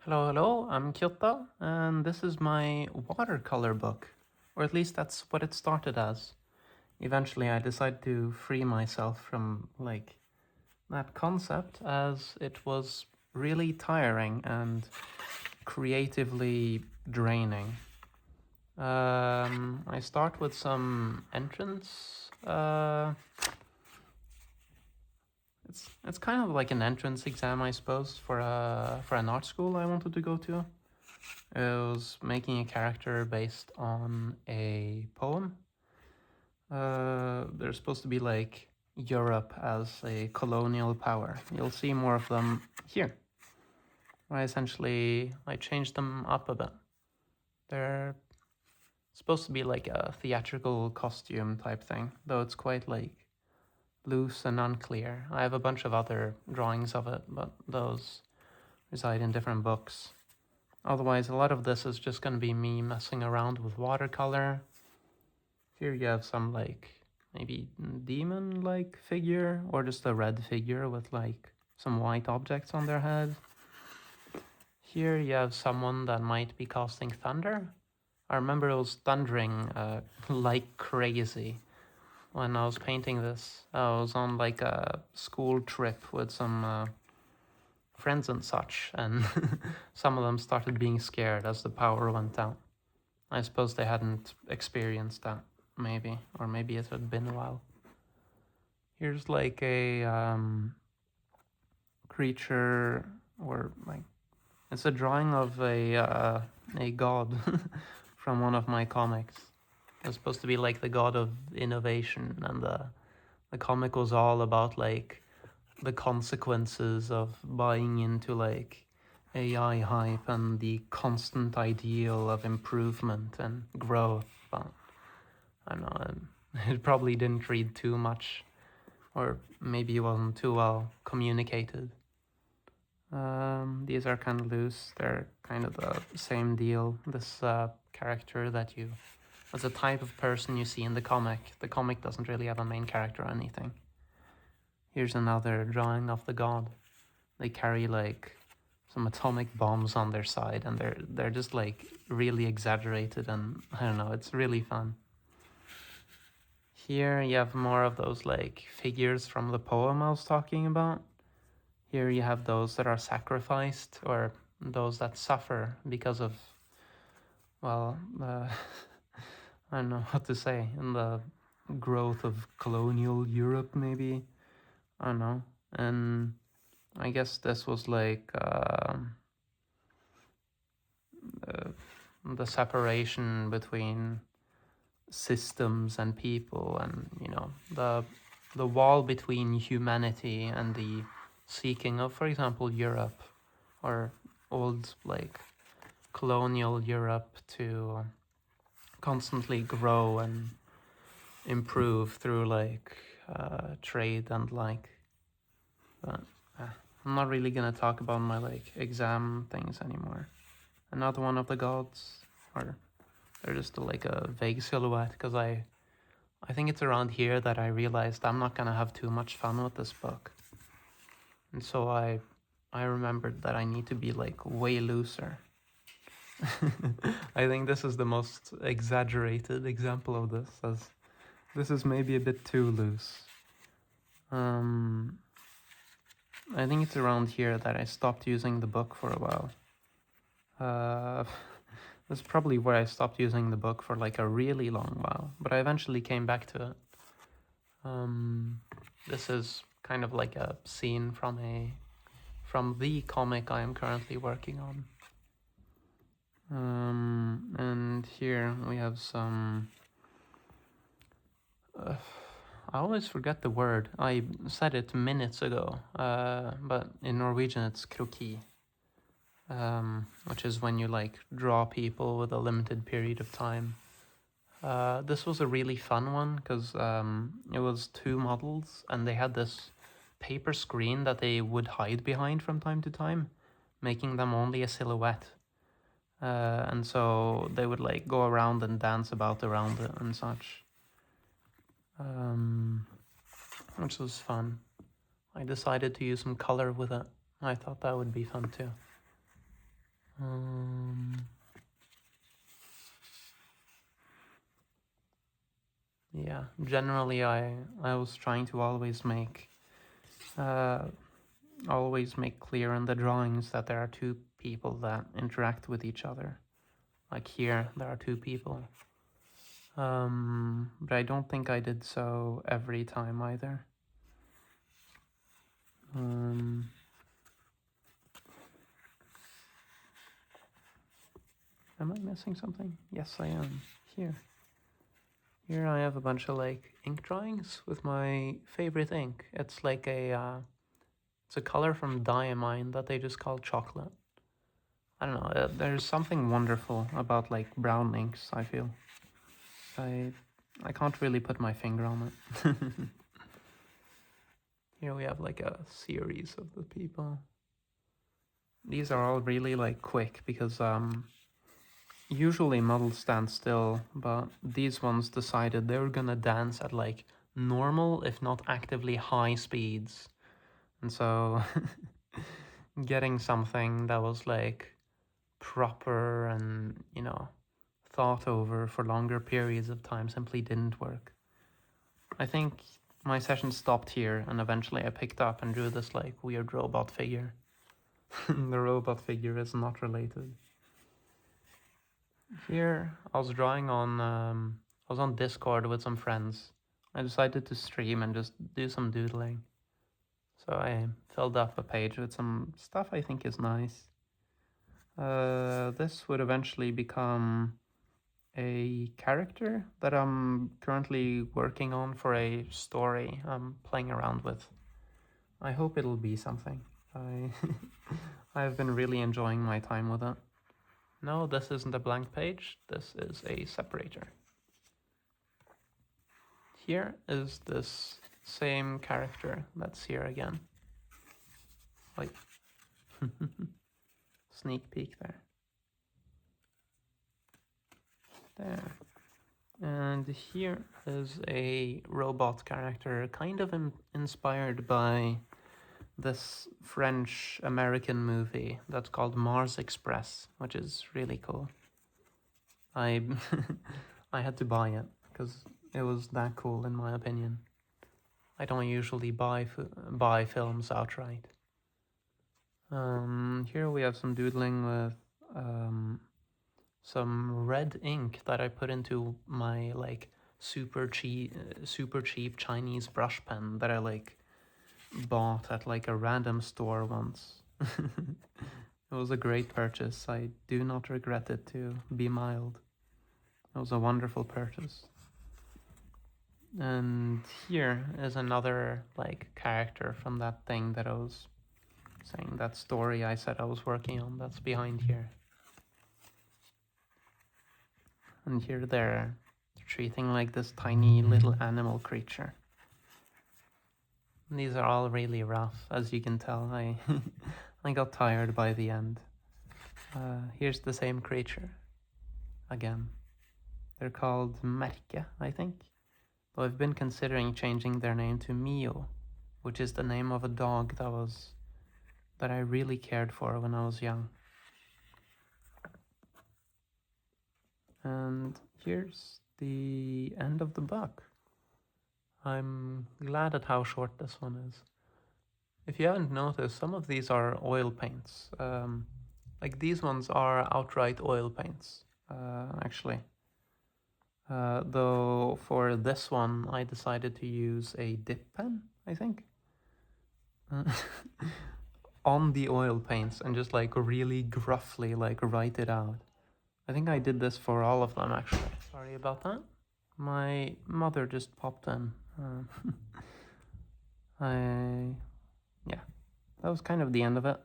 Hello, I'm Kyoto, and this is my watercolor book. Or at least that's what it started as. Eventually, I decided to free myself from, that concept as it was really tiring and creatively draining. I start with some entrance. It's kind of like an entrance exam, I suppose, for an art school I wanted to go to. It was making a character based on a poem. They're supposed to be like Europe as a colonial power. You'll see more of them here. I changed them up a bit. They're supposed to be like a theatrical costume type thing, though it's quite like loose and unclear. I have a bunch of other drawings of it, but those reside in different books. Otherwise, a lot of this is just going to be me messing around with watercolor. Here you have some maybe demon-like figure or just a red figure with like some white objects on their head. Here you have someone that might be casting thunder. I remember it was thundering like crazy when I was painting this. I was on like a school trip with some friends and such, and some of them started being scared as the power went out. I suppose they hadn't experienced that, maybe, or maybe it had been a while. Here's like a creature, or like it's a drawing of a god from one of my comics. It's supposed to be like the god of innovation, and the comic was all about like the consequences of buying into like AI hype and the constant ideal of improvement and growth. But I don't know, it probably didn't read too much, or maybe it wasn't too well communicated. These are kind of loose. They're kind of the same deal. This character that you, as a type of person you see in the comic. The comic doesn't really have a main character or anything. Here's another drawing of the god. They carry like some atomic bombs on their side, and they're just like really exaggerated, and I don't know, it's really fun. Here you have more of those like figures from the poem I was talking about. Here you have those that are sacrificed, or those that suffer because of, well, I don't know what to say, in the growth of colonial Europe, maybe. I don't know. And I guess this was like the separation between systems and people, and the wall between humanity and the seeking of, for example, Europe, or old like colonial Europe, to constantly grow and improve through like trade and like. But I'm not really gonna talk about my like exam things anymore. Another one of the gods, or they're just like a vague silhouette, because I think it's around here that I realized I'm not gonna have too much fun with this book. And so I remembered that I need to be like way looser. I think this is the most exaggerated example of this, as this is maybe a bit too loose. I think it's around here that I stopped using the book for a while. That's probably where I stopped using the book for like a really long while, but I eventually came back to it. This is kind of like a scene from the comic I am currently working on. And here we have some. I always forget the word. I said it minutes ago, but in Norwegian it's kroki, which is when you like draw people with a limited period of time. This was a really fun one because it was two models, and they had this paper screen that they would hide behind from time to time, making them only a silhouette. And so they would like go around and dance about around it and such, which was fun. I decided to use some color with it. I thought that would be fun too. Yeah, generally I was trying to always make clear in the drawings that there are two people that interact with each other. Like here, there are two people. But I don't think I did so every time either. Am I missing something? Yes, I am. Here I have a bunch of like ink drawings with my favorite ink. It's like it's a color from Diamine that they just call chocolate. I don't know. There's something wonderful about like brown inks, I feel. I can't really put my finger on it. Here we have like a series of the people. These are all really like quick because usually models stand still, but these ones decided they were gonna dance at like normal, if not actively high speeds. And so getting something that was like proper and, you know, thought over for longer periods of time simply didn't work. I think my session stopped here and eventually I picked up and drew this like weird robot figure. The robot figure is not related. Here I was drawing on I was on Discord with some friends. I decided to stream and just do some doodling. So I filled up a page with some stuff I think is nice. This would eventually become a character that I'm currently working on for a story I'm playing around with. I hope it'll be something. I've been really enjoying my time with it. No, this isn't a blank page. This is a separator. Here is this same character that's here again. Like, sneak peek there. There. And here is a robot character kind of inspired by this French-American movie that's called Mars Express, which is really cool. I I had to buy it because it was that cool in my opinion. I don't usually buy films outright. Here we have some doodling with some red ink that I put into my like super cheap Chinese brush pen that I like bought at like a random store once. It was a great purchase. I do not regret it, to be mild. It was a wonderful purchase. And here is another like character from that thing that I was saying, that story I said I was working on, that's behind here. And here they're treating like this tiny little animal creature. And these are all really rough, as you can tell. I got tired by the end. Here's the same creature again. They're called Merke, I think. Though I've been considering changing their name to Mio, which is the name of a dog that I really cared for when I was young. And here's the end of the book. I'm glad at how short this one is. If you haven't noticed, some of these are oil paints. Like these ones are outright oil paints, actually. Though for this one, I decided to use a dip pen, I think, on the oil paints and just like really gruffly like write it out. I think I did this for all of them, actually. Sorry about that. My mother just popped in. Yeah, that was kind of the end of it.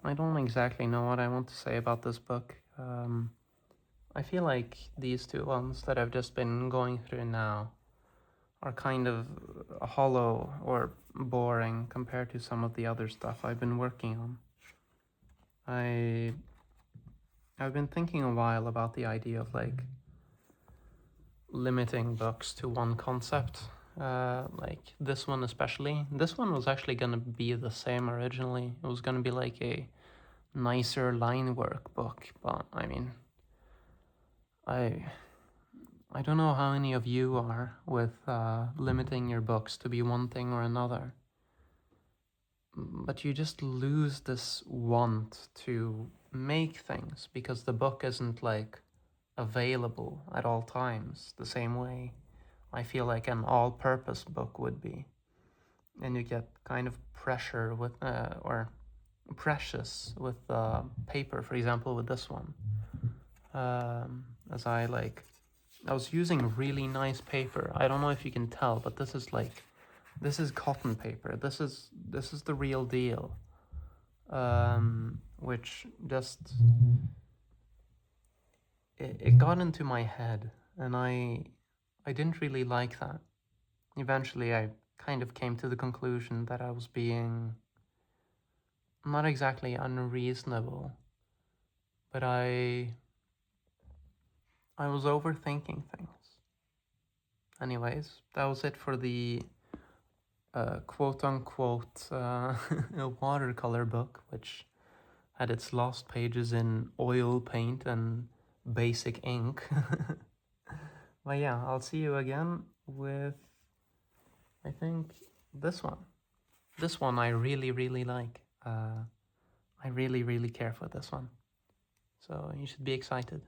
I don't exactly know what I want to say about this book. I feel like these two ones that I've just been going through now are kind of hollow or boring compared to some of the other stuff I've been working on. I've been thinking a while about the idea of like limiting books to one concept. Like this one especially. This one was actually gonna be the same originally. It was gonna be like a nicer line work book, but I mean, I I don't know how many of you are with limiting your books to be one thing or another, but you just lose this want to make things because the book isn't like available at all times the same way I feel like an all-purpose book would be. And you get kind of pressure with or precious with paper, for example, with this one. As I was using really nice paper. I don't know if you can tell, but this is cotton paper. This is the real deal. Which just it got into my head, and I didn't really like that. Eventually, I kind of came to the conclusion that I was being not exactly unreasonable, but I was overthinking things. Anyways, that was it for the quote-unquote watercolor book, which had its lost pages in oil paint and basic ink. But yeah, I'll see you again with, I think, this one. This one I really, really like. I really, really care for this one. So you should be excited.